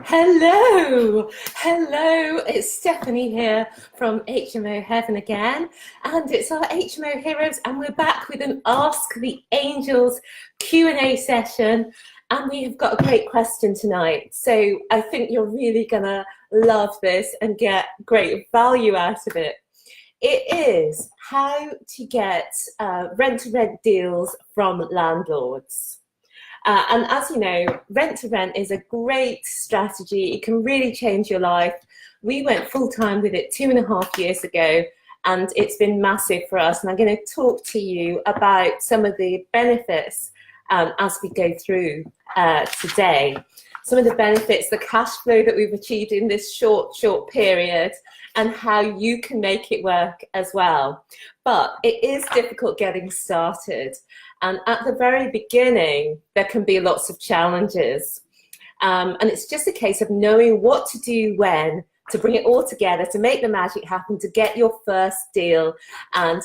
Hello, hello, it's Stephanie here from HMO Heaven again, and it's our HMO Heroes, and we're back with an Ask the Angels Q&A session, and we have got a great question tonight, so I think you're really gonna love this and get great value out of it. It is how to get rent-to-rent deals from landlords. And as you know, rent to rent is a great strategy. It can really change your life. We went full time with it 2.5 years ago, and it's been massive for us. And I'm going to talk to you about some of the benefits as we go through today. Some of the benefits, the cash flow that we've achieved in this short period, and how you can make it work as well. But it is difficult getting started. And at the very beginning, there can be lots of challenges. And it's just a case of knowing what to do when, to bring it all together, to make the magic happen, to get your first deal. And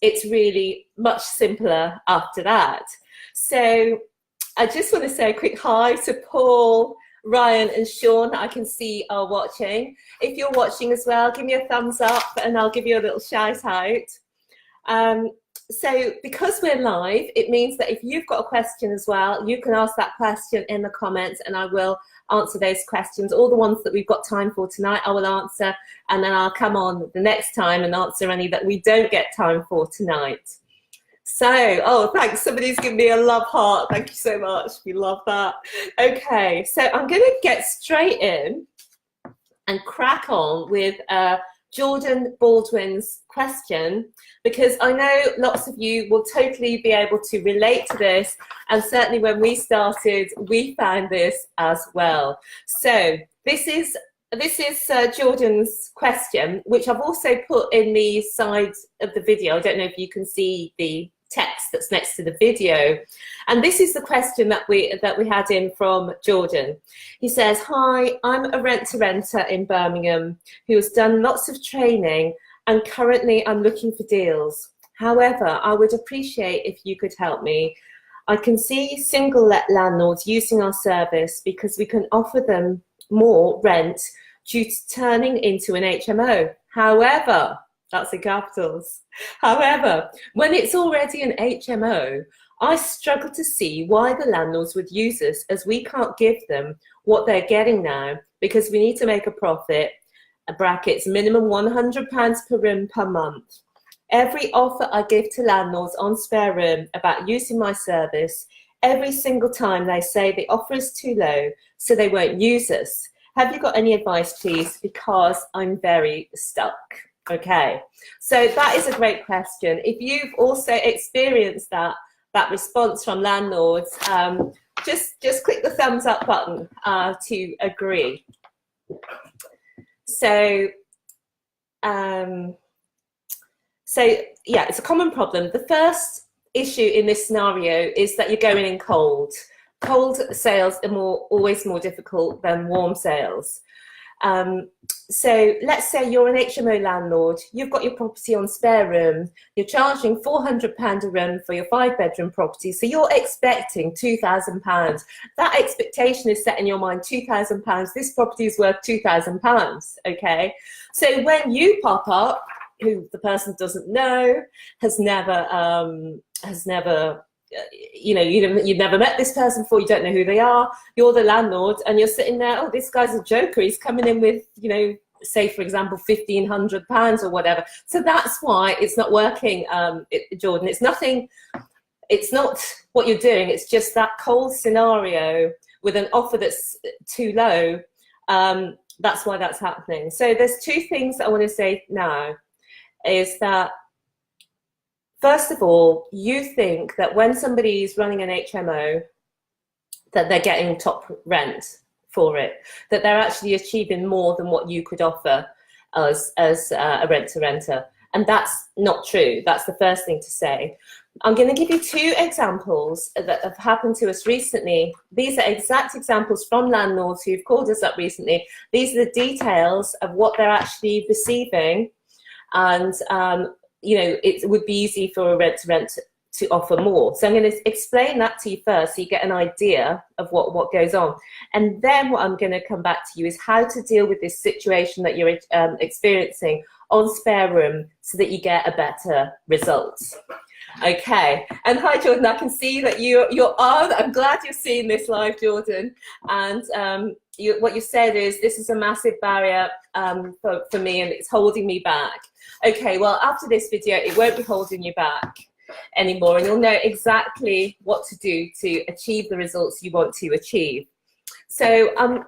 it's really much simpler after that. So I just want to say a quick hi to Paul, Ryan and Sean that I can see are watching. If you're watching as well, give me a thumbs up and I'll give you a little shout out. So because we're live, it means that if you've got a question as well, you can ask that question in the comments and I will answer those questions. All the ones that we've got time for tonight, I will answer, and then I'll come on the next time and answer any that we don't get time for tonight. So, oh, thanks. Somebody's given me a love heart. Thank you so much. We love that. Okay, so I'm going to get straight in and crack on with Jordan Baldwin's question, because I know lots of you will totally be able to relate to this, and certainly when we started we found this as well. So this is Jordan's question, which I've also put in the side of the video. I don't know if you can see the text that's next to the video, and this is the question that we had in from Jordan. He says, hi, I'm a rent-to-renter in Birmingham who has done lots of training, and currently I'm looking for deals. However, I would appreciate if you could help me. I can see single let landlords using our service because we can offer them more rent due to turning into an HMO. However, that's in capitals. However, when it's already an HMO, I struggle to see why the landlords would use us, as we can't give them what they're getting now because we need to make a profit, brackets, minimum £100 per room per month. Every offer I give to landlords on Spare Room about using my service, every single time they say the offer is too low, so they won't use us. Have you got any advice, please? Because I'm very stuck. Okay, so that is a great question. If you've also experienced that response from landlords, just click the thumbs up button to agree. So yeah, it's a common problem. The first issue in this scenario is that you're going in cold. Cold sales are always more difficult than warm sales. So let's say you're an HMO landlord, you've got your property on Spare Room, you're charging £400 a room for your 5-bedroom property, so you're expecting £2,000. That expectation is set in your mind, £2,000, this property is worth £2,000, okay? So when you pop up, who the person doesn't know, has never you know, you've never met this person before, you don't know who they are, you're the landlord and you're sitting there, oh, this guy's a joker, he's coming in with, you know, say for example £1,500 or whatever. So that's why it's not working, Jordan. It's not what you're doing, it's just that cold scenario with an offer that's too low. That's why that's happening. So there's two things that I want to say now, is that first of all, you think that when somebody is running an HMO, that they're getting top rent for it, that they're actually achieving more than what you could offer as a rent-to-renter. And that's not true. That's the first thing to say. I'm going to give you two examples that have happened to us recently. These are exact examples from landlords who've called us up recently. These are the details of what they're actually receiving. And you know, it would be easy for a rent-to-rent to offer more. So I'm going to explain that to you first so you get an idea of what goes on. And then what I'm going to come back to you is how to deal with this situation that you're experiencing on spare room so that you get a better result. Okay, and hi Jordan, I can see that you're on. I'm glad you're seeing this live, Jordan. And what you said is this is a massive barrier for me and it's holding me back. Okay, well after this video it won't be holding you back anymore and you'll know exactly what to do to achieve the results you want to achieve. So I'm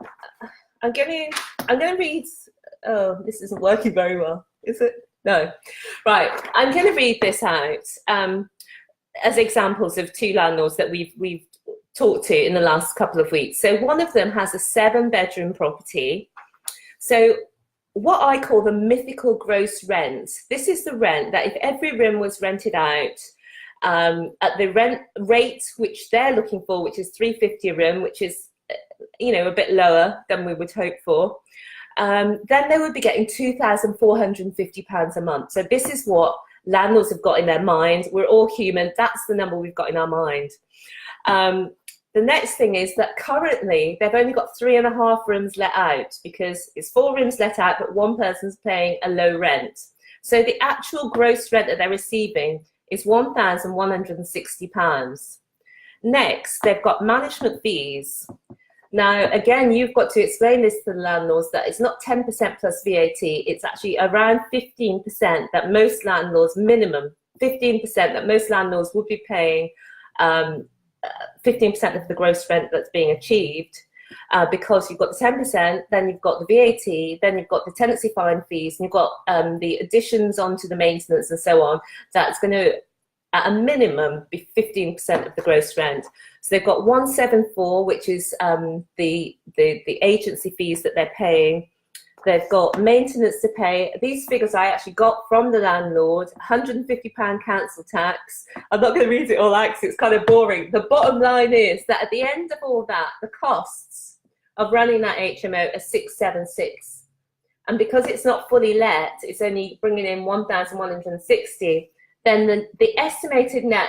going to read. Oh, this isn't working very well, is it? No. Right, I'm going to read this out as examples of two landlords that we've talked to in the last couple of weeks. So one of them has a 7-bedroom property. So what I call the mythical gross rent. This is the rent that if every room was rented out at the rent rate which they're looking for, which is £350 a room, which is a bit lower than we would hope for. Then they would be getting £2,450 a month. So this is what landlords have got in their mind. We're all human. That's the number we've got in our mind. The next thing is that currently they've only got 3.5 rooms let out because it's 4 rooms let out, but one person's paying a low rent. So the actual gross rent that they're receiving is £1,160. Next, they've got management fees. Now, again, you've got to explain this to the landlords that it's not 10% plus VAT, it's actually around 15% that most landlords, minimum 15% that most landlords would be paying 15% of the gross rent that's being achieved because you've got the 10%, then you've got the VAT, then you've got the tenancy fine fees, and you've got the additions onto the maintenance and so on. That's going to, at a minimum, be 15% of the gross rent. So they've got 174, which is the agency fees that they're paying. They've got maintenance to pay. These figures I actually got from the landlord. £150 council tax. I'm not going to read it all out because it's kind of boring. The bottom line is that at the end of all that, the costs of running that HMO are 676. And because it's not fully let, it's only bringing in 1,160. Then the estimated net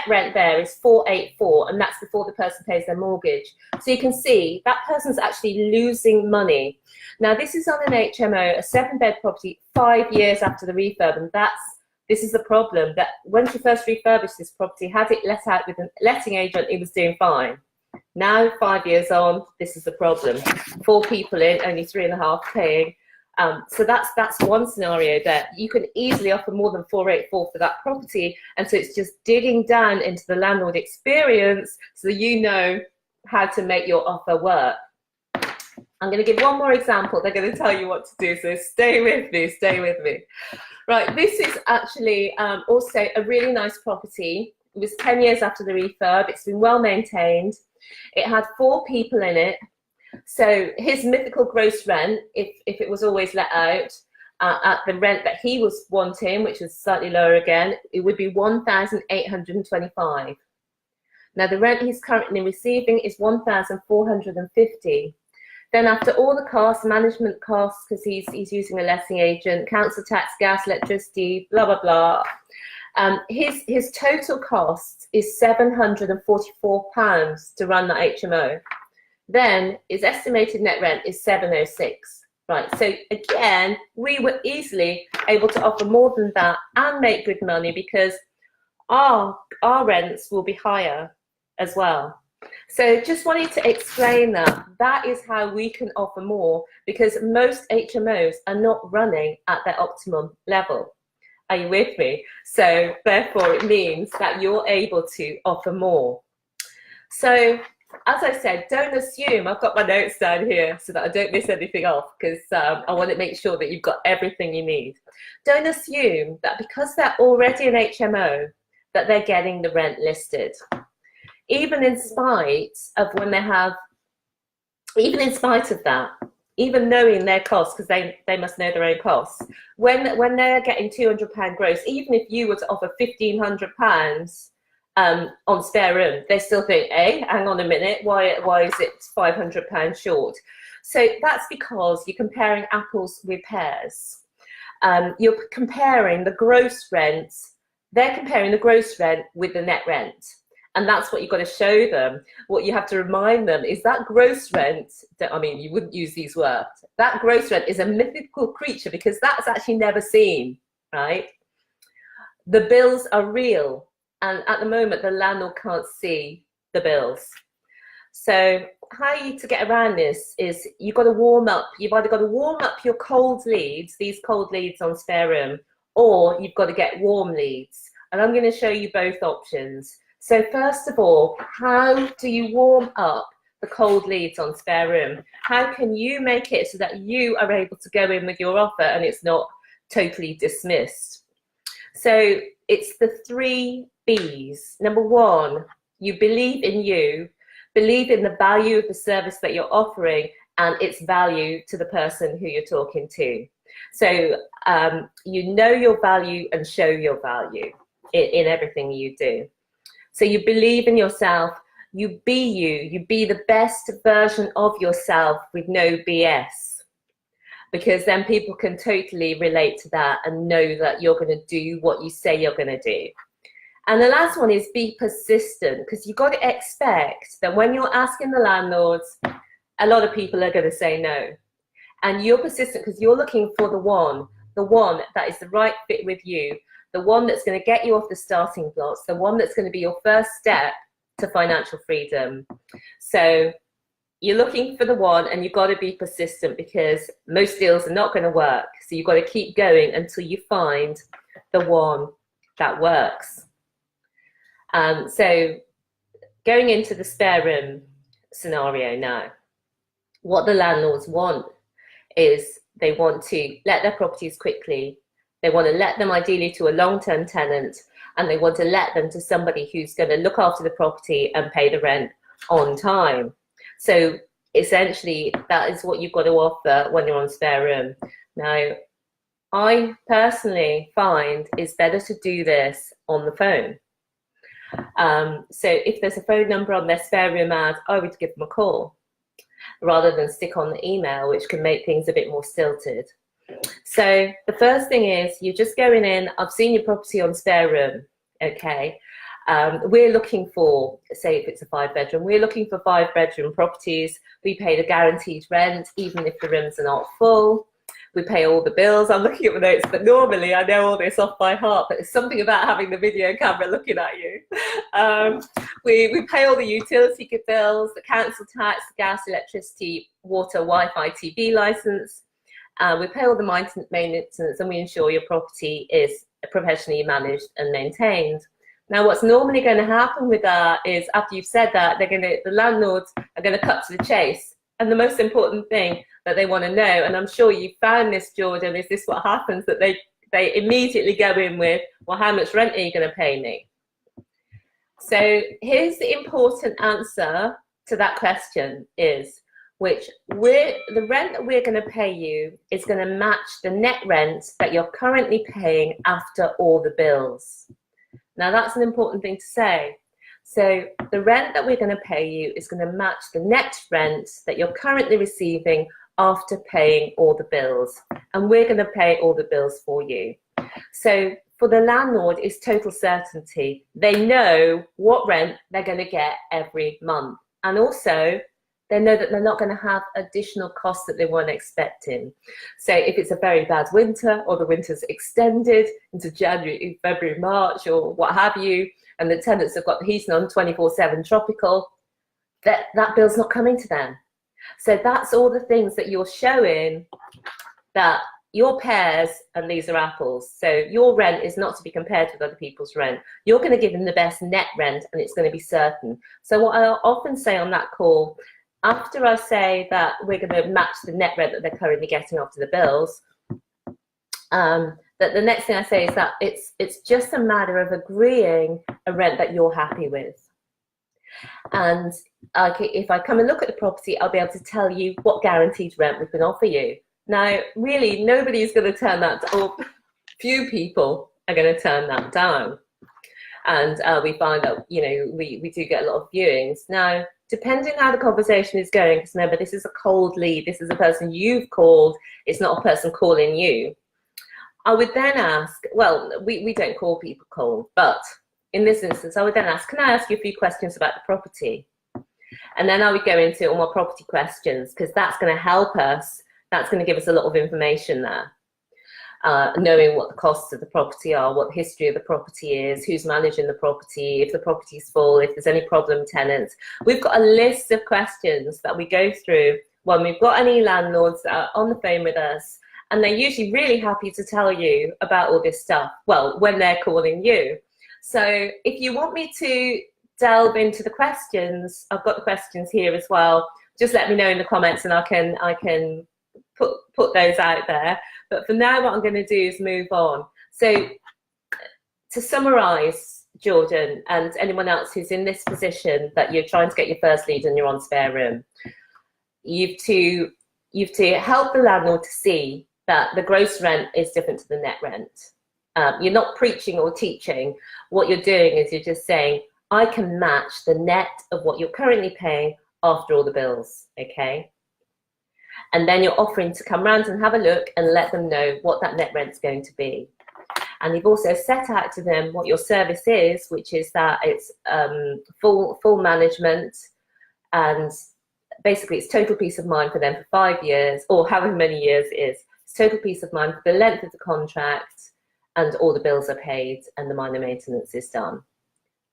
rent there is 484, and that's before the person pays their mortgage. So you can see that person's actually losing money. Now this is on an HMO, a 7-bed property, 5 years after the refurb, and this is the problem, that when she first refurbished this property, had it let out with a letting agent, it was doing fine. Now 5 years on, this is the problem. 4 people in, only 3.5 paying. So that's one scenario that you can easily offer more than 484 for that property, and so it's just digging down into the landlord experience so you know how to make your offer work. I'm going to give one more example. They're going to tell you what to do, so stay with me, stay with me. Right, this is actually also a really nice property. It was 10 years after the refurb. It's been well maintained. It had 4 people in it. So his mythical gross rent, if it was always let out at the rent that he was wanting, which was slightly lower again, it would be 1,825. Now the rent he's currently receiving is 1,450. Then after all the costs, management costs, because he's using a letting agent, council tax, gas, electricity, blah, blah, blah, his total cost is £744 to run the HMO. Then his estimated net rent is 706. Right, so again, we were easily able to offer more than that and make good money because our rents will be higher as well. So just wanted to explain that is how we can offer more, because most HMOs are not running at their optimum level. Are you with me? So therefore it means that you're able to offer more. So as I said, don't assume. I've got my notes down here so that I don't miss anything off, because I want to make sure that you've got everything you need. Don't assume that because they're already an HMO that they're getting the rent listed. Even in spite of when they have, even in spite of that, even knowing their costs, because they must know their own costs, when they're getting £200 gross, even if you were to offer £1,500 on spare room, they still think, hey, hang on a minute, why is it £500 short? So that's because you're comparing apples with pears. You're comparing the gross rent they're comparing the gross rent with the net rent. And that's what you've got to show them. What you have to remind them is that gross rent, I mean, you wouldn't use these words, that gross rent is a mythical creature because that's actually never seen, right? The bills are real. And at the moment, the landlord can't see the bills. So how you to get around this is you've got to warm up. You've either got to warm up your cold leads, these cold leads on spare room, or you've got to get warm leads. And I'm going to show you both options. So first of all, how do you warm up the cold leads on spare room? How can you make it so that you are able to go in with your offer and it's not totally dismissed? So it's the 3 B's. Number 1, you believe in you, believe in the value of the service that you're offering and its value to the person who you're talking to. So you know your value and show your value in everything you do. So you believe in yourself, you be the best version of yourself with no BS. Because then people can totally relate to that and know that you're going to do what you say you're going to do. And the last one is be persistent, because you've got to expect that when you're asking the landlords, a lot of people are going to say no. And you're persistent because you're looking for the one that is the right fit with you, the one that's going to get you off the starting blocks, the one that's going to be your first step to financial freedom. So you're looking for the one and you've got to be persistent because most deals are not going to work. So you've got to keep going until you find the one that works. So going into the spare room scenario now, what the landlords want is they want to let their properties quickly. They want to let them ideally to a long-term tenant, and they want to let them to somebody who's going to look after the property and pay the rent on time. So essentially, that is what you've got to offer when you're on spare room. Now, I personally find it's better to do this on the phone. So if there's a phone number on their spare room ad, I would give them a call rather than stick on the email, which can make things a bit more stilted. So the first thing is you're just going in, I've seen your property on spare room, okay. We're looking for, say if it's a 5-bedroom, we're looking for 5-bedroom properties. We pay the guaranteed rent, even if the rooms are not full. We pay all the bills. I'm looking at the notes, but normally I know all this off by heart, but it's something about having the video camera looking at you. We pay all the utility bills, the council tax, the gas, electricity, water, Wi-Fi, TV license. We pay all the maintenance, and we ensure your property is professionally managed and maintained. Now, what's normally going to happen with that is after you've said that, the landlords are going to cut to the chase. And the most important thing that they want to know, and I'm sure you found this, Jordan, is this what happens, that they immediately go in with, well, how much rent are you going to pay me? So here's the important answer to that question is, the rent that we're going to pay you is going to match the net rent that you're currently paying after all the bills. Now, that's an important thing to say. So the rent that we're going to pay you is going to match the net rent that you're currently receiving after paying all the bills. And we're going to pay all the bills for you. So for the landlord, it's total certainty. They know what rent they're going to get every month. And also, they know that they're not going to have additional costs that they weren't expecting. So if it's a very bad winter, or the winter's extended into January, February, March, or what have you, and the tenants have got the heating on 24/7 tropical, that bill's not coming to them. So that's all the things that you're showing that your pears and these are apples. So your rent is not to be compared with other people's rent. You're going to give them the best net rent, and it's going to be certain. So what I often say on that call, after I say that we're going to match the net rent that they're currently getting after the bills, that the next thing I say is that it's just a matter of agreeing a rent that you're happy with. And if I come and look at the property, I'll be able to tell you what guaranteed rent we can offer you. Now, really, nobody is going to turn that down, or few people are going to turn that down. And we find that, you know, we do get a lot of viewings. Now, depending how the conversation is going, because remember, this is a cold lead. This is a person you've called. It's not a person calling you. I would then ask, well, we don't call people cold, but in this instance, I would then ask, can I ask you a few questions about the property? And then I would go into all my property questions, because that's going to help us. That's going to give us a lot of information there. Knowing what the costs of the property are, what the history of the property is, who's managing the property, if the property's full, if there's any problem tenants. We've got a list of questions that we go through when we've got any landlords that are on the phone with us, and they're usually really happy to tell you about all this stuff, well, when they're calling you. So if you want me to delve into the questions, I've got the questions here as well. Just let me know in the comments and I can put those out there. But for now, what I'm going to do is move on. So to summarize, Jordan, and anyone else who's in this position that you're trying to get your first lead and you're on spare room, you've to help the landlord to see that the gross rent is different to the net rent. You're not preaching or teaching. What you're doing is you're just saying, I can match the net of what you're currently paying after all the bills, okay? And then you're offering to come round and have a look and let them know what that net rent's going to be. And you've also set out to them what your service is, which is that it's full management, and basically it's total peace of mind for them for 5 years, or however many years it is. It's total peace of mind for the length of the contract, and all the bills are paid and the minor maintenance is done.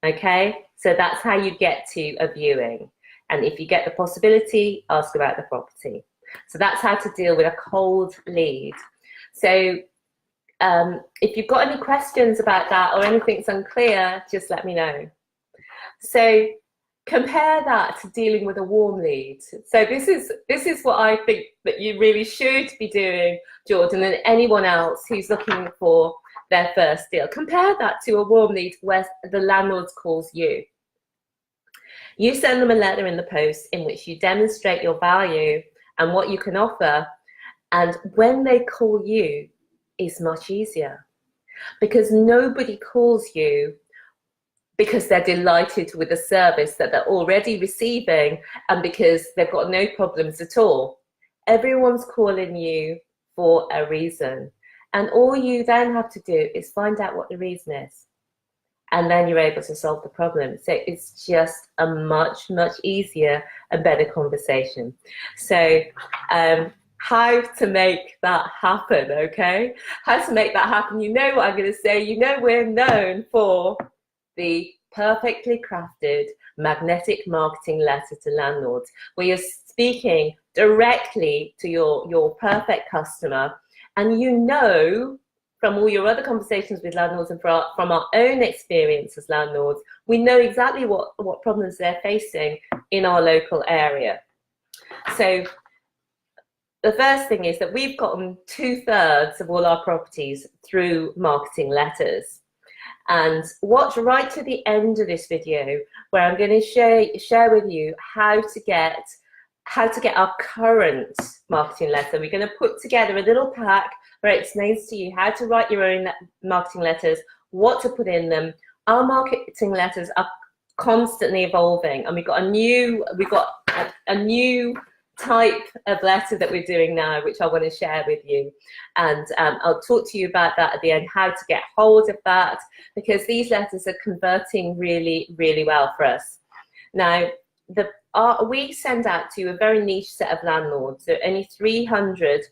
Okay, so that's how you get to a viewing. And if you get the possibility, ask about the property. So that's how to deal with a cold lead. So if you've got any questions about that or anything's unclear, just let me know. So compare that to dealing with a warm lead. So this is what I think that you really should be doing, Jordan, and anyone else who's looking for their first deal. Compare that to a warm lead where the landlord calls you. You send them a letter in the post in which you demonstrate your value and what you can offer, and when they call you, it's much easier, because nobody calls you because they're delighted with the service that they're already receiving and because they've got no problems at all. Everyone's calling you for a reason, and all you then have to do is find out what the reason is, and then you're able to solve the problem. So it's just a much easier and better conversation. So how to make that happen, okay? How to make that happen. You know what I'm going to say. You know we're known for the perfectly crafted magnetic marketing letter to landlords, where you're speaking directly to your perfect customer, and you know from all your other conversations with landlords and from our own experience as landlords, we know exactly what problems they're facing in our local area. So the first thing is that we've gotten 2/3 of all our properties through marketing letters. And watch right to the end of this video, where I'm going to share with you how to get our current marketing letter. We're going to put together a little pack where it explains to you how to write your own marketing letters, what to put in them. Our marketing letters are constantly evolving, and we've got a new type of letter that we're doing now, which I want to share with you. And I'll talk to you about that at the end, how to get hold of that, because these letters are converting really well for us. Now, we send out to a very niche set of landlords. There are only 300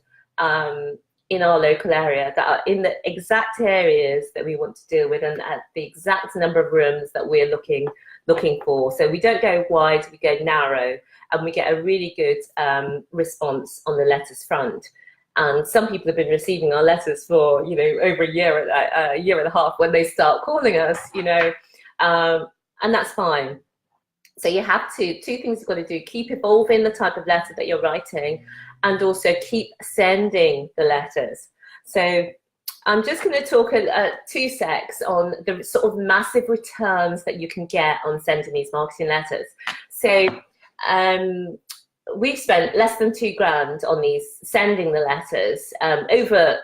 in our local area that are in the exact areas that we want to deal with, and at the exact number of rooms that we're looking for. So we don't go wide, we go narrow, and we get a really good response on the letters front. And some people have been receiving our letters for, you know, over a year and a half when they start calling us, you know, and that's fine. So you have to, two things you've got to do: keep evolving the type of letter that you're writing, and also keep sending the letters. So I'm just going to talk 2 secs on the sort of massive returns that you can get on sending these marketing letters. So we've spent less than £2,000 on these, sending the letters. Over,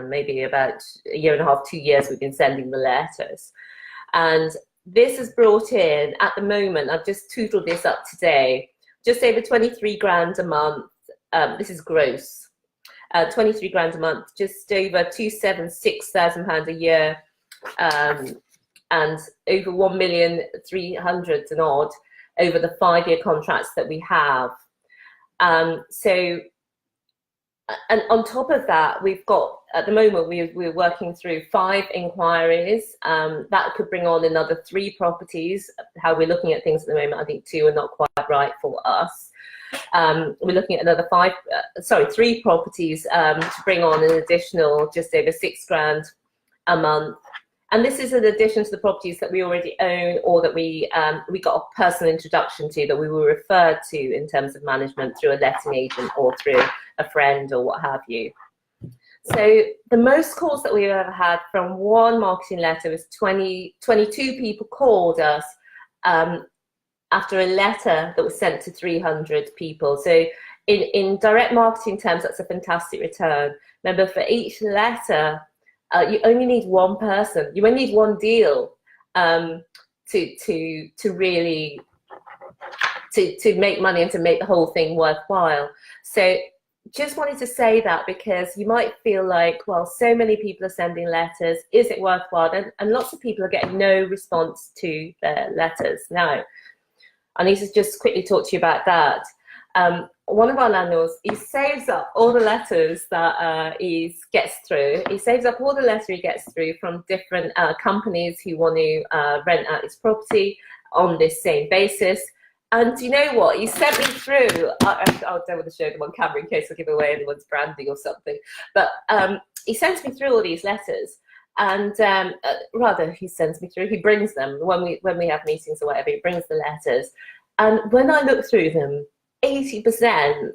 maybe about a year and a half, 2 years we've been sending the letters. And this has brought in, at the moment, I've just totaled this up today, just over £23,000 a month. This is gross. 23 grand a month, just over £276,000 a year, and over 1,300,000 and odd over the 5-year contracts that we have. So, and on top of that, we've got, at the moment, we're working through 5 inquiries. That could bring on another 3 properties. How we're looking at things at the moment, I think 2 are not quite right for us. We're looking at another 3 properties to bring on an additional just over 6 grand a month. And this is in addition to the properties that we already own, or that we got a personal introduction to, that we were referred to in terms of management through a letting agent or through a friend or what have you. So the most calls that we've ever had from one marketing letter was 22 people called us after a letter that was sent to 300 people. So in direct marketing terms, that's a fantastic return. Remember, for each letter, you only need one person. You only need one deal to really to make money and to make the whole thing worthwhile. So just wanted to say that, because you might feel like, well, so many people are sending letters, is it worthwhile? And lots of people are getting no response to their letters now. I need to just quickly talk to you about that. One of our landlords, he saves up all the letters that he gets through. He saves up all the letters he gets through from different companies who want to rent out his property on this same basis. And you know what? He sent me through, I don't want to show them on camera in case I give away anyone's branding or something, but he sends me through all these letters. And rather, he sends me through, he brings them when we have meetings or whatever, he brings the letters. And when I look through them, 80%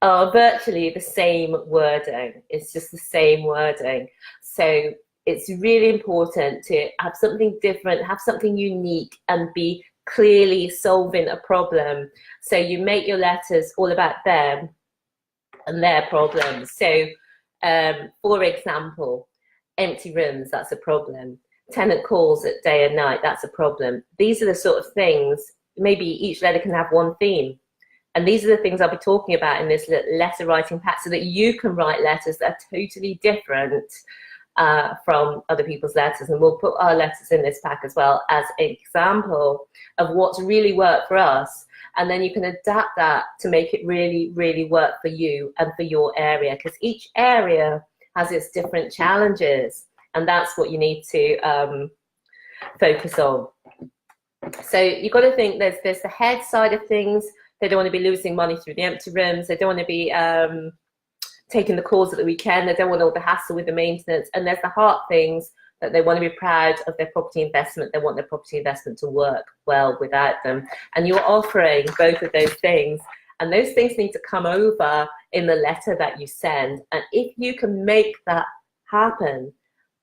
are virtually the same wording. It's just the same wording. So it's really important to have something different, have something unique, and be clearly solving a problem. So you make your letters all about them and their problems. So for example, empty rooms, that's a problem. Tenant calls at day and night, that's a problem. These are the sort of things, maybe each letter can have one theme. And these are the things I'll be talking about in this letter writing pack, so that you can write letters that are totally different from other people's letters. And we'll put our letters in this pack as well as an example of what's really worked for us. And then you can adapt that to make it really, really work for you and for your area, because each area has its different challenges. And that's what you need to focus on. So you've got to think there's the head side of things. They don't want to be losing money through the empty rooms. They don't want to be taking the calls at the weekend. They don't want all the hassle with the maintenance. And there's the heart things, that they want to be proud of their property investment. They want their property investment to work well without them. And you're offering both of those things. And those things need to come over in the letter that you send. And if you can make that happen,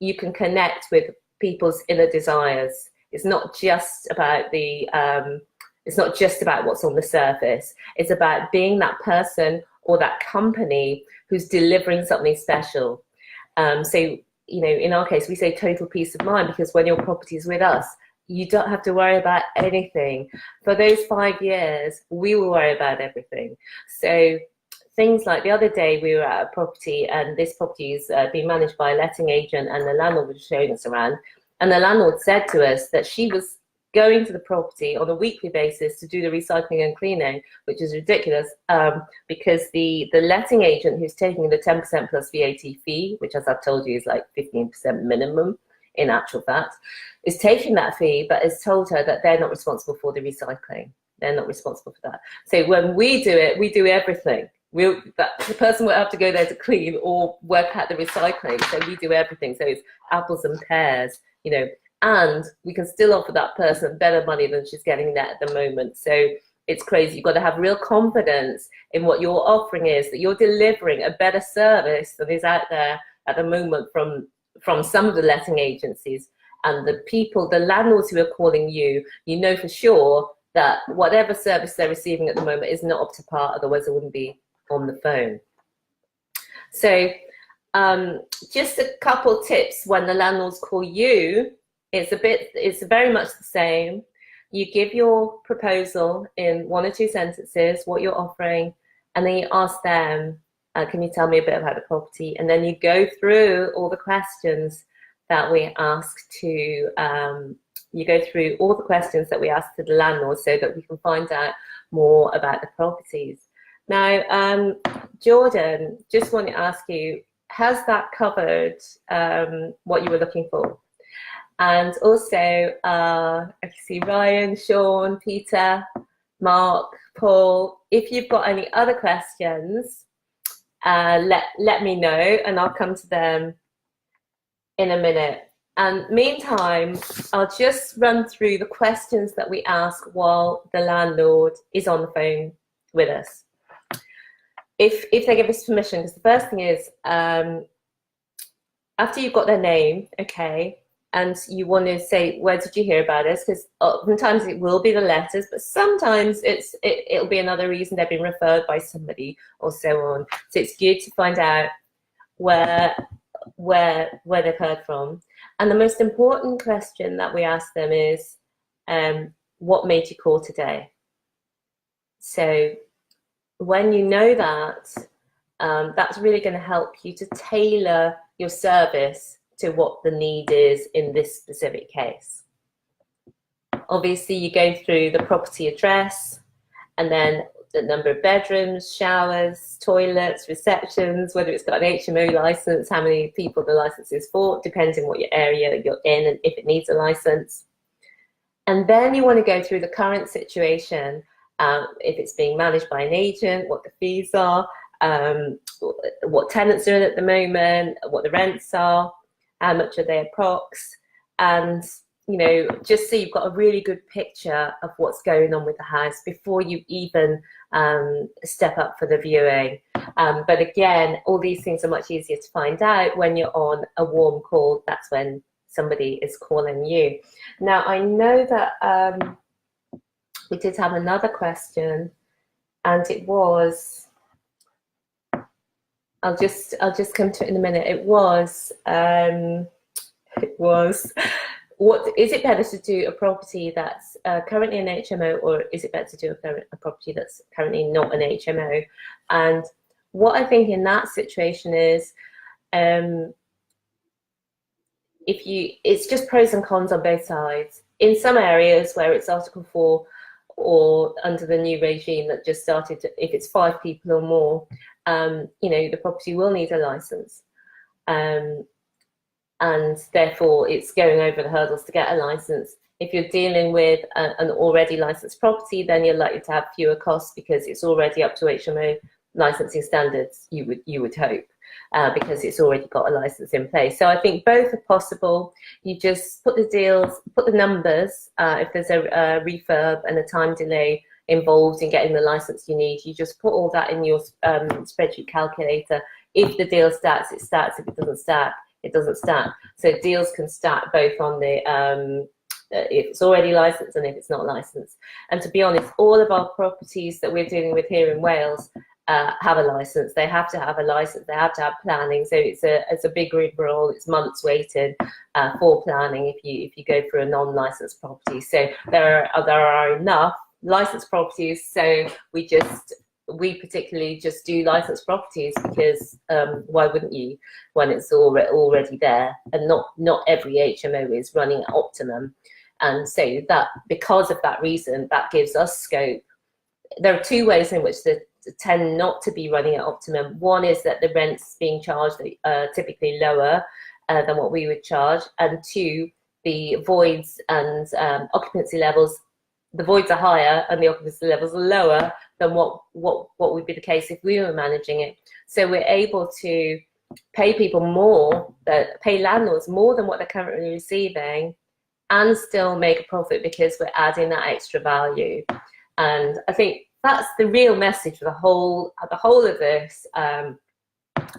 you can connect with people's inner desires. It's not just about the it's not just about what's on the surface. It's about being that person or that company who's delivering something special. So, you know, in our case, we say total peace of mind, because when your property is with us, you don't have to worry about anything. For those 5 years, we will worry about everything. So things like the other day, we were at a property, and this property is being managed by a letting agent, and the landlord was showing us around. And the landlord said to us that she was going to the property on a weekly basis to do the recycling and cleaning, which is ridiculous, because the letting agent, who's taking the 10% plus VAT fee, which, as I've told you, is like 15% minimum in actual fact, is taking that fee, but has told her that they're not responsible for the recycling. They're not responsible for that. So when we do it, we do everything. The person will have to go there to clean or work out the recycling. So we do everything. So it's apples and pears, you know. And we can still offer that person better money than she's getting there at the moment. So it's crazy. You've got to have real confidence in what your offering is, that you're delivering a better service than is out there at the moment from some of the letting agencies. And the people, the landlords who are calling you, you know for sure that whatever service they're receiving at the moment is not up to par, otherwise they wouldn't be on the phone. So just a couple tips when the landlords call you. It's very much the same. You give your proposal in 1 or 2 sentences, what you're offering, and then you ask them, Can you tell me a bit about the property? And then you go through all the questions that we ask to, you go through all the questions that we ask to the landlord so that we can find out more about the properties. Now, Jordan, just want to ask you, has that covered what you were looking for? And also, I can see Ryan, Sean, Peter, Mark, Paul. If you've got any other questions, let me know and I'll come to them in a minute. And meantime, I'll just run through the questions that we ask while the landlord is on the phone with us. If they give us permission, because the first thing is, after you've got their name, okay, and you want to say, where did you hear about us? Because sometimes it will be the letters, but sometimes it'll be another reason they've been referred by somebody or so on. So it's good to find out where they've heard from. And the most important question that we ask them is, what made you call today? So when you know that, that's really going to help you to tailor your service to what the need is in this specific case. Obviously, you go through the property address and then the number of bedrooms, showers, toilets, receptions, whether it's got an HMO license, how many people the license is for, depending what your area you're in and if it needs a license. And then you want to go through the current situation, if it's being managed by an agent, what the fees are, what tenants are in at the moment, what the rents are, how much are they approx, and you know, just so you've got a really good picture of what's going on with the house before you even step up for the viewing. But again, all these things are much easier to find out when you're on a warm call. That's when somebody is calling you. Now, I know that we did have another question, and it was, I'll just come to it in a minute. It was, what is it better to do a property that's currently an HMO, or is it better to do a property that's currently not an HMO? And what I think in that situation is, it's just pros and cons on both sides. In some areas where it's Article 4 or under the new regime that just started, if it's 5 people or more, you know, the property will need a license. And therefore it's going over the hurdles to get a license. If you're dealing with an already licensed property, then you're likely to have fewer costs because it's already up to HMO licensing standards, you would hope, because it's already got a license in place. So I think both are possible. You just put the deals, put the numbers, if there's a refurb and a time delay involved in getting the license you need, you just put all that in your spreadsheet calculator. If the deal starts, it starts. If it doesn't start, it doesn't start. So deals can start both on the if it's already licensed and if it's not licensed. And to be honest, all of our properties that we're dealing with here in Wales have a license. They have to have a license. They have to have planning. So it's a big rigmarole. It's months waiting for planning if you go for a non-licensed property. So there are enough licensed properties. So we particularly just do licensed properties because why wouldn't you when it's already there? And not every HMO is running at optimum. And so that, because of that reason, that gives us scope. There are 2 ways in which they tend not to be running at optimum. One is that the rents being charged are typically lower than what we would charge. And 2, the voids and occupancy levels, the voids are higher and the occupancy levels are lower than what would be the case if we were managing it. So we're able to pay people more, pay landlords more than what they're currently receiving, and still make a profit because we're adding that extra value. And I think that's the real message for the whole of this,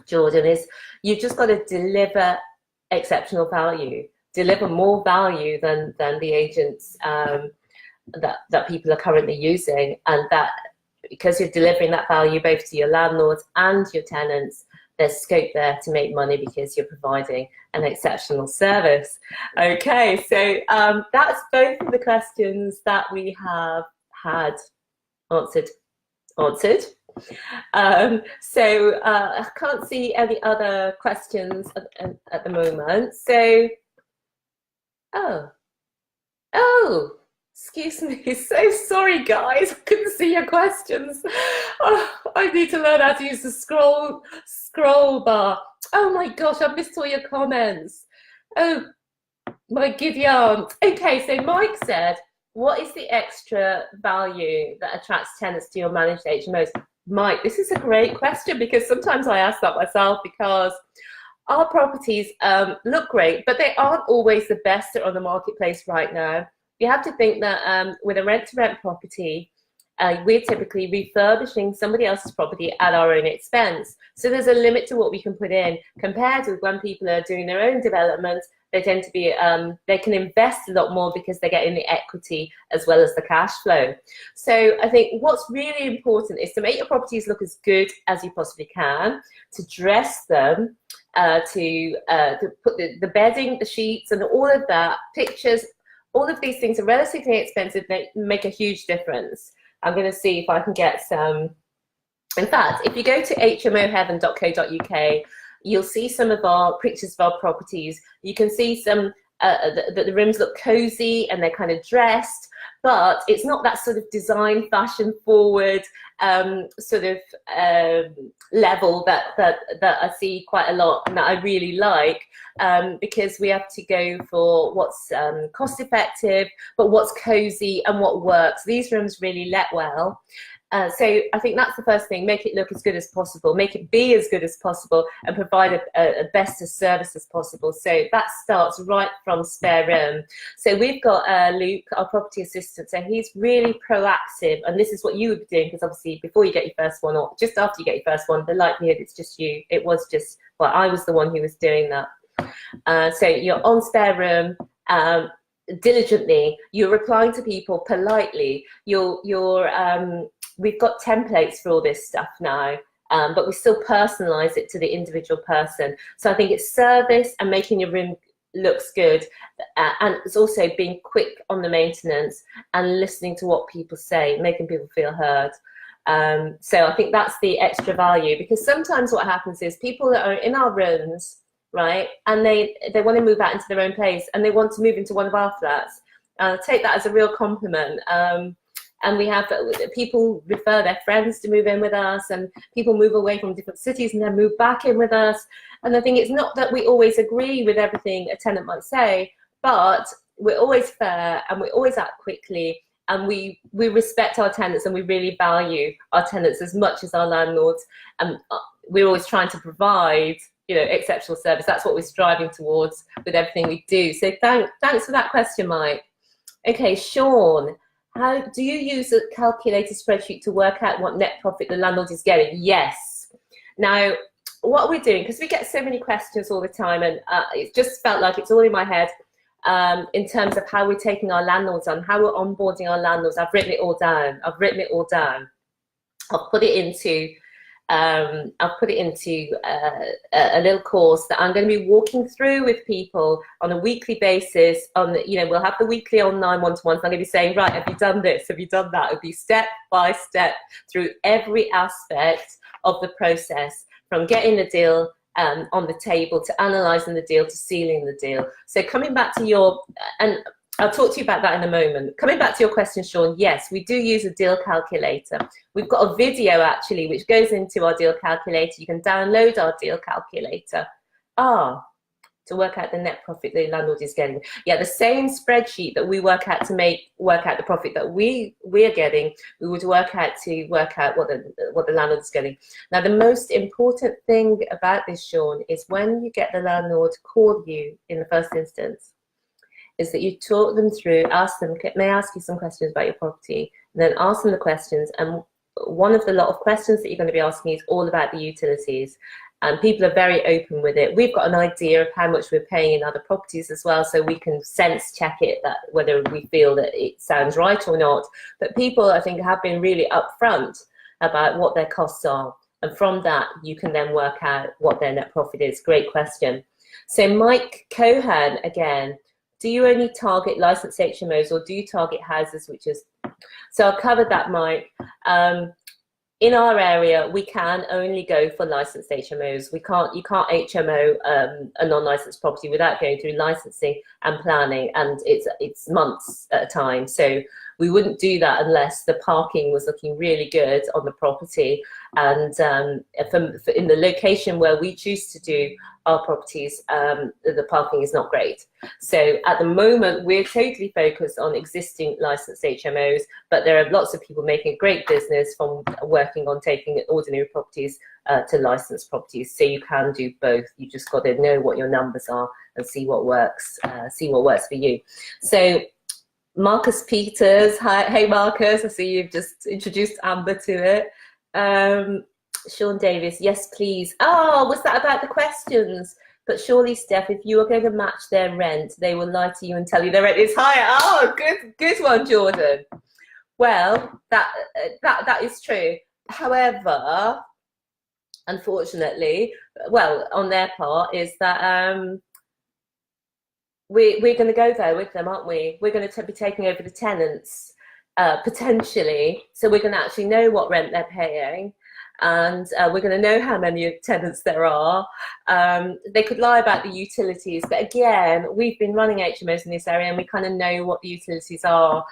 Jordan, is you've just got to deliver exceptional value, deliver more value than the agents that people are currently using, and that because you're delivering that value both to your landlords and your tenants, there's scope there to make money because you're providing an exceptional service. Okay, so that's both of the questions that we have had answered. I can't see any other questions at the moment. So, oh, excuse me. So sorry, guys. I couldn't see your questions. Oh, I need to learn how to use the scroll bar. Oh my gosh, I've missed all your comments. Oh, my giddy aunt. Okay, so Mike said, what is the extra value that attracts tenants to your managed HMOs? Mike, this is a great question, because sometimes I ask that myself, because our properties look great, but they aren't always the best that are on the marketplace right now. You have to think that with a rent-to-rent property, we're typically refurbishing somebody else's property at our own expense. So there's a limit to what we can put in, compared with when people are doing their own development. They tend to be, they can invest a lot more because they're getting the equity as well as the cash flow. So I think what's really important is to make your properties look as good as you possibly can, to dress them, to put the bedding, the sheets, and all of that, pictures. All of these things are relatively expensive. They make a huge difference. I'm going to see if I can get some. In fact, if you go to hmoheaven.co.uk, you'll see some of our pictures of our properties. You can see some the rooms look cozy and they're kind of dressed, but it's not that sort of design, fashion forward sort of level that I see quite a lot and that I really like, because we have to go for what's cost effective, but what's cozy and what works. These rooms really let well. So I think that's the first thing, make it look as good as possible, make it be as good as possible, and provide a best of service as possible. So that starts right from spare room. So we've got Luke, our property assistant, so he's really proactive, and this is what you would be doing, because obviously before you get your first one, or just after you get your first one, the likelihood it's just you. It was just, well, I was the one who was doing that. So you're on spare room, diligently, you're replying to people politely, we've got templates for all this stuff now, but we still personalize it to the individual person. So I think it's service and making your room looks good, and it's also being quick on the maintenance and listening to what people say, making people feel heard. So I think that's the extra value, because sometimes what happens is people that are in our rooms, right, and they want to move out into their own place and they want to move into one of our flats. Take that as a real compliment. And we have people refer their friends to move in with us, and people move away from different cities and then move back in with us. And I think it's not that we always agree with everything a tenant might say, but we're always fair and we always act quickly, and we respect our tenants and we really value our tenants as much as our landlords. And we're always trying to provide, you know, exceptional service. That's what we're striving towards with everything we do. So thanks for that question, Mike. Okay, Sean. How do you use a calculator spreadsheet to work out what net profit the landlord is getting? Yes. Now, what we're doing, because we get so many questions all the time, and it just felt like it's all in my head in terms of how we're taking our landlords on, how we're onboarding our landlords. I've written it all down. I've put it into a little course that I'm going to be walking through with people on a weekly basis. We'll have the weekly online one-to-ones. I'm going to be saying, right, have you done this? Have you done that? It'll be step by step through every aspect of the process, from getting the deal on the table, to analysing the deal, to sealing the deal. So coming back to your, and I'll talk to you about that in a moment. Coming back to your question, Sean, yes, we do use a deal calculator. We've got a video actually which goes into our deal calculator. You can download our deal calculator to work out the net profit the landlord is getting. Yeah, the same spreadsheet that we work out to work out the profit that we're getting, we would work out what the landlord is getting. Now, the most important thing about this, Sean, is when you get the landlord call you in the first instance, is that you talk them through, ask them, may I ask you some questions about your property, and then ask them the questions. And one of the lot of questions that you're going to be asking is all about the utilities. And people are very open with it. We've got an idea of how much we're paying in other properties as well, so we can sense check it, that whether we feel that it sounds right or not. But people, I think, have been really upfront about what their costs are. And from that, you can then work out what their net profit is. Great question. So Mike Cohan, again, do you only target licensed HMOs, or do you target houses which is... So I'll cover that, Mike. in our area, we can only go for licensed HMOs. You can't HMO a non-licensed property without going through licensing and planning, and it's months at a time. So we wouldn't do that unless the parking was looking really good on the property, and in the location where we choose to do our properties, the parking is not great. So at the moment, we're totally focused on existing licensed HMOs, but there are lots of people making a great business from working on taking ordinary properties to licensed properties. So you can do both. You just got to know what your numbers are and see what works for you. So Marcus Peters, hi, hey Marcus, I see you've just introduced Amber to it. Sean Davis, yes please. Oh, was that about the questions? But surely, Steph, if you are going to match their rent, they will lie to you and tell you their rent is higher. Oh, good one, Jordan. Well, that is true. However, unfortunately, well, on their part, is that we're going to go there with them, aren't we? We're going to be taking over the tenants, potentially. So we're going to actually know what rent they're paying. And we're going to know how many tenants there are. They could lie about the utilities, but again, we've been running HMOs in this area and we kind of know what the utilities are.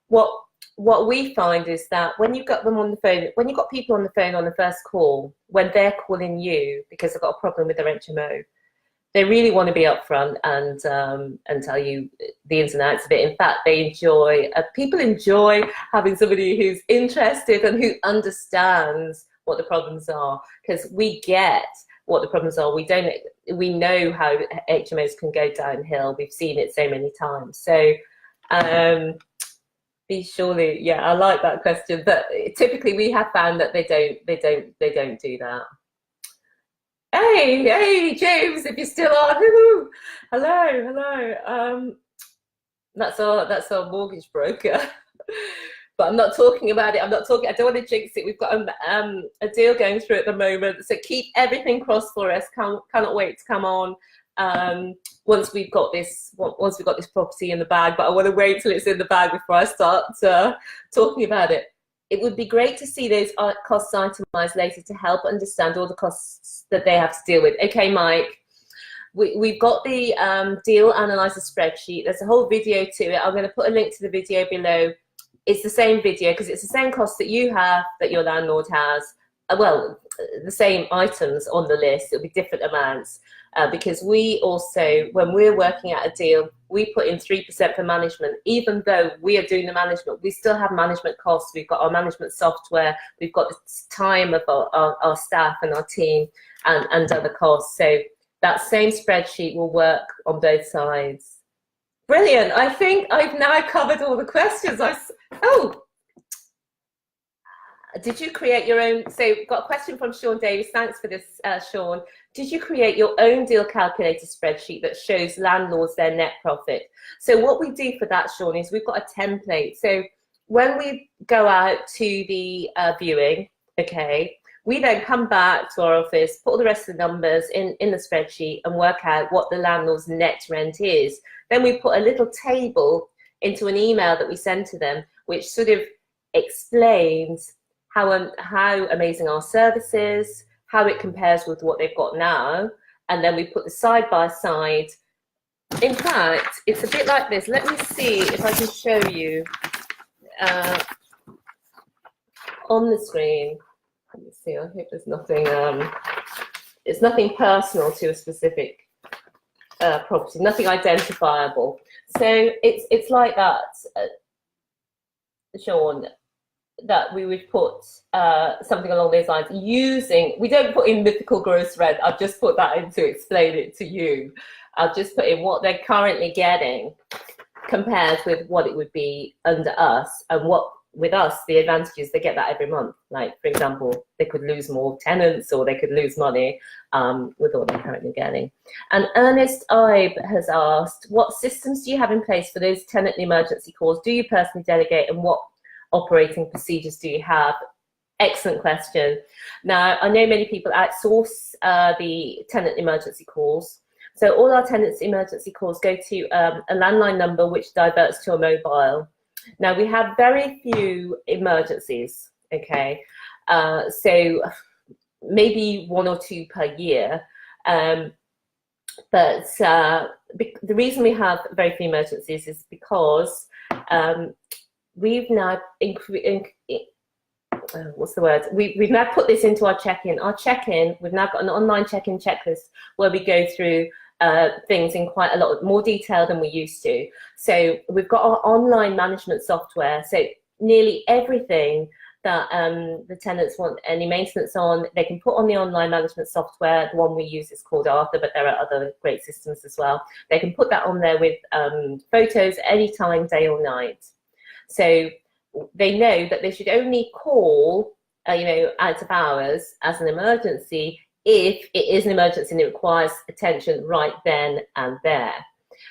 What we find is that when you've got them on the phone, when you've got people on the phone on the first call, when they're calling you because they've got a problem with their HMO, they really want to be upfront and tell you the ins and outs of it. In fact, they enjoy, people enjoy having somebody who's interested and who understands what the problems are, because we get what the problems are. We know how HMOs can go downhill. We've seen it so many times. So yeah, I like that question. But typically we have found that they don't do that. Hey, James, if you're still on, hello. That's our mortgage broker. But I'm not talking about it. I don't want to jinx it. We've got a deal going through at the moment. So keep everything crossed for us. Cannot wait to come on once we've got this property in the bag. But I want to wait till it's in the bag before I start talking about it. It would be great to see those costs itemized later to help understand all the costs that they have to deal with. Okay, Mike. We've got the deal analyzer spreadsheet. There's a whole video to it. I'm going to put a link to the video below. It's the same video because it's the same cost that you have, that your landlord has. Well, the same items on the list. It'll be different amounts because we also, when we're working out a deal, we put in 3% for management. Even though we are doing the management, we still have management costs. We've got our management software. We've got the time of our staff and our team and other costs. So that same spreadsheet will work on both sides. Brilliant. I think I've now covered all the questions. Did you create your own? So got a question from Sean Davis. Thanks for this, Sean. Did you create your own deal calculator spreadsheet that shows landlords their net profit? So what we do for that, Sean, is we've got a template. So when we go out to the viewing, okay, we then come back to our office, put all the rest of the numbers in the spreadsheet and work out what the landlord's net rent is. Then we put a little table into an email that we send to them, which sort of explains how amazing our service is, how it compares with what they've got now, and then we put the side by side. In fact, it's a bit like this. Let me see if I can show you on the screen. Let me see. I hope there's nothing. It's nothing personal to a specific property, nothing identifiable. So it's like that, Sean, that we would put something along those lines using, we don't put in mythical gross rent. I've just put that in to explain it to you. I've just put in what they're currently getting compared with what it would be under us, and what with us, the advantages, they get that every month. Like, for example, they could lose more tenants or they could lose money with what they're currently getting. And Ernest Ibe has asked, what systems do you have in place for those tenant emergency calls? Do you personally delegate, and what operating procedures do you have? Excellent question. Now, I know many people outsource the tenant emergency calls. So all our tenants emergency calls go to a landline number which diverts to a mobile. Now, we have very few emergencies, okay? So maybe 1 or 2 per year. But the reason we have very few emergencies is because we've now what's the word? We've now put this into our check-in. Our check-in, we've now got an online check-in checklist where we go through things in quite a lot more detail than we used to. So we've got our online management software. So nearly everything that the tenants want any maintenance on, they can put on the online management software. The one we use is called Arthur, but there are other great systems as well. They can put that on there with photos anytime, day or night. So they know that they should only call, out of hours as an emergency if it is an emergency and it requires attention right then and there.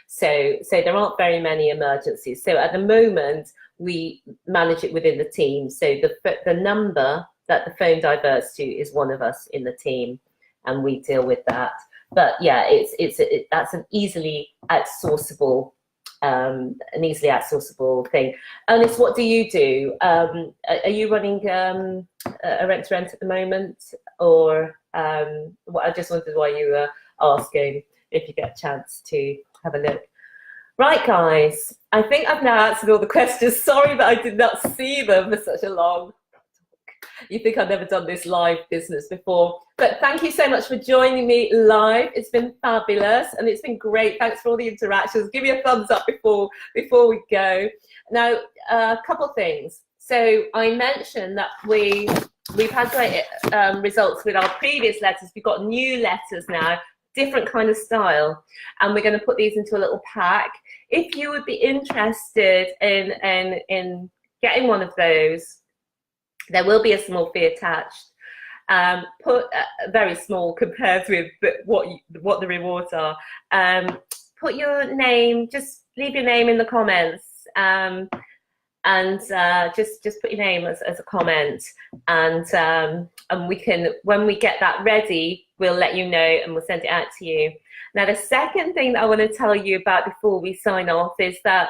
So there aren't very many emergencies. So at the moment, we manage it within the team. So the number that the phone diverts to is one of us in the team, and we deal with that. But yeah, that's an easily outsourceable thing. Ernest, what do you do? Are you running a rent-to-rent at the moment, or I just wondered why you were asking if you get a chance to have a look. Right, guys, I think I've now answered all the questions. Sorry that I did not see them for such a long talk. You think I've never done this live business before. But thank you so much for joining me live. It's been fabulous and it's been great. Thanks for all the interactions. Give me a thumbs up before we go. Now, a couple of things. So I mentioned that we've had great results with our previous letters. We've got new letters now, different kind of style, and we're going to put these into a little pack. If you would be interested in getting one of those, there will be a small fee attached. Very small compared with what the rewards are. Put your name, just leave your name in the comments, and just put your name as a comment, and we can, when we get that ready, we'll let you know and we'll send it out to you. Now, the second thing that I want to tell you about before we sign off is that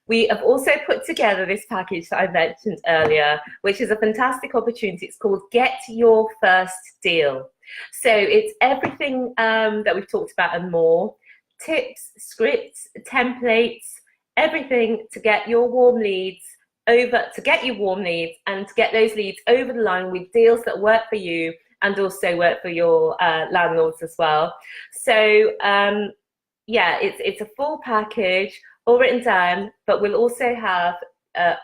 we have also put together this package that I mentioned earlier, which is a fantastic opportunity. It's called Get Your First Deal. So it's everything that we've talked about and more. Tips, scripts, templates, everything to get your warm leads over, to get you warm leads and to get those leads over the line with deals that work for you and also work for your landlords as well. So yeah, it's a full package, all written down, but we'll also have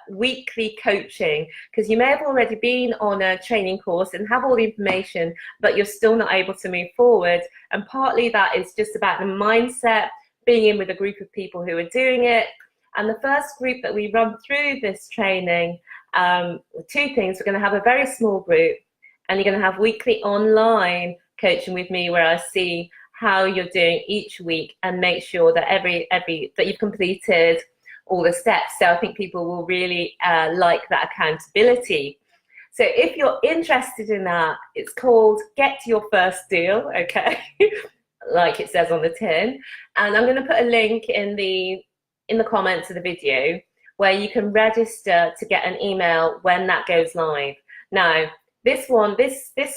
weekly coaching, because you may have already been on a training course and have all the information, but you're still not able to move forward. And partly that is just about the mindset, being in with a group of people who are doing it. And the first group that we run through this training, two things: we're going to have a very small group, and you're going to have weekly online coaching with me, where I see how you're doing each week and make sure that that you've completed all the steps. So I think people will really like that accountability. So if you're interested in that, it's called Get Your First Deal, okay? Like it says on the tin. And I'm going to put a link in the comments of the video where you can register to get an email when that goes live. Now, this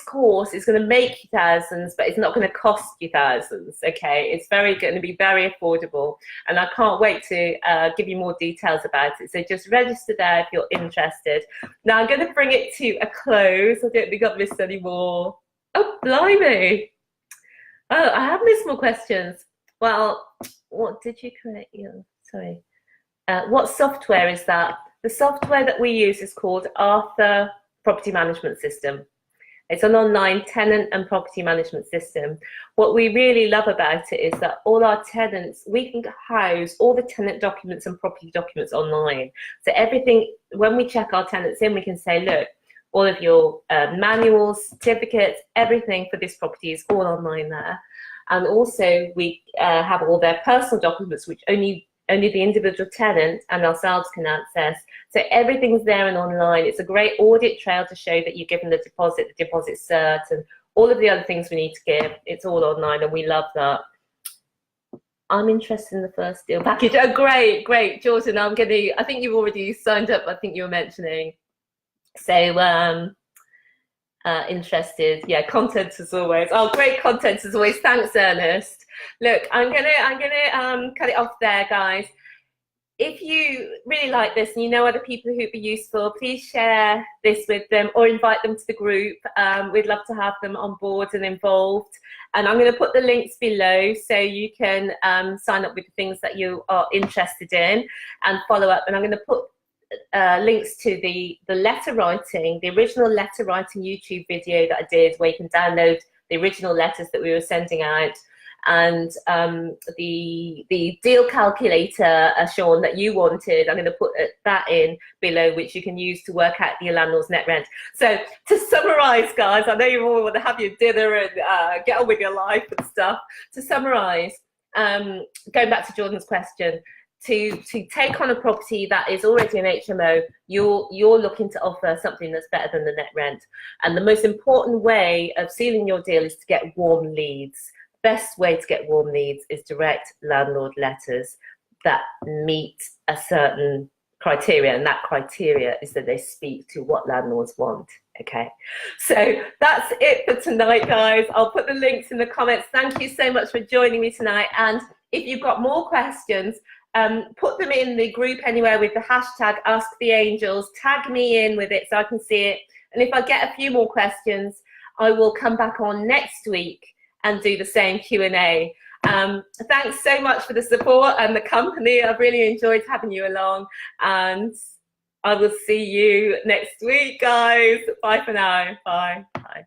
course is going to make you thousands, but it's not going to cost you thousands, okay? It's going to be very affordable, and I can't wait to give you more details about it. So just register there if you're interested. Now I'm going to bring it to a close. I don't think I've missed any more. Oh, blimey. Oh, I have missed more questions. Well, what did you create? Sorry. What software is that? The software that we use is called Arthur Property Management System. It's an online tenant and property management system. What we really love about it is that all our tenants, we can house all the tenant documents and property documents online. So everything, when we check our tenants in, we can say, look, all of your manuals, certificates, everything for this property is all online there. And also we have all their personal documents, which only the individual tenant and ourselves can access. So everything's there and online. It's a great audit trail to show that you've given the deposit cert, and all of the other things we need to give. It's all online, and we love that. I'm interested in the first deal package. Oh, great, Jordan. I think you've already signed up. I think you were mentioning. So interested. Yeah, content as always. Oh, great content as always. Thanks, Ernest. Look, I'm gonna cut it off there, guys. If you really like this and you know other people who'd be useful, please share this with them or invite them to the group. We'd love to have them on board and involved. And I'm going to put the links below so you can sign up with the things that you are interested in and follow up. And I'm going to put links to the letter writing, the original letter writing YouTube video that I did, where you can download the original letters that we were sending out, and the deal calculator, Sean, that you wanted. I'm going to put that in below, which you can use to work out your landlord's net rent. So to summarize, guys, I know you all want to have your dinner and get on with your life and stuff. To summarize, going back to Jordan's question, to take on a property that is already an HMO, you're looking to offer something that's better than the net rent. And the most important way of sealing your deal is to get warm leads. Best way to get warm leads is direct landlord letters that meet a certain criteria, and that criteria is that they speak to what landlords want. Okay, so that's it for tonight, guys. I'll put the links in the comments. Thank you so much for joining me tonight, and if you've got more questions, put them in the group anywhere with the hashtag AskTheAngels. Tag me in with it so I can see it, and if I get a few more questions, I will come back on next week and do the same Q&A. Thanks so much for the support and the company. I've really enjoyed having you along, and I will see you next week, guys. Bye for now. Bye. Bye.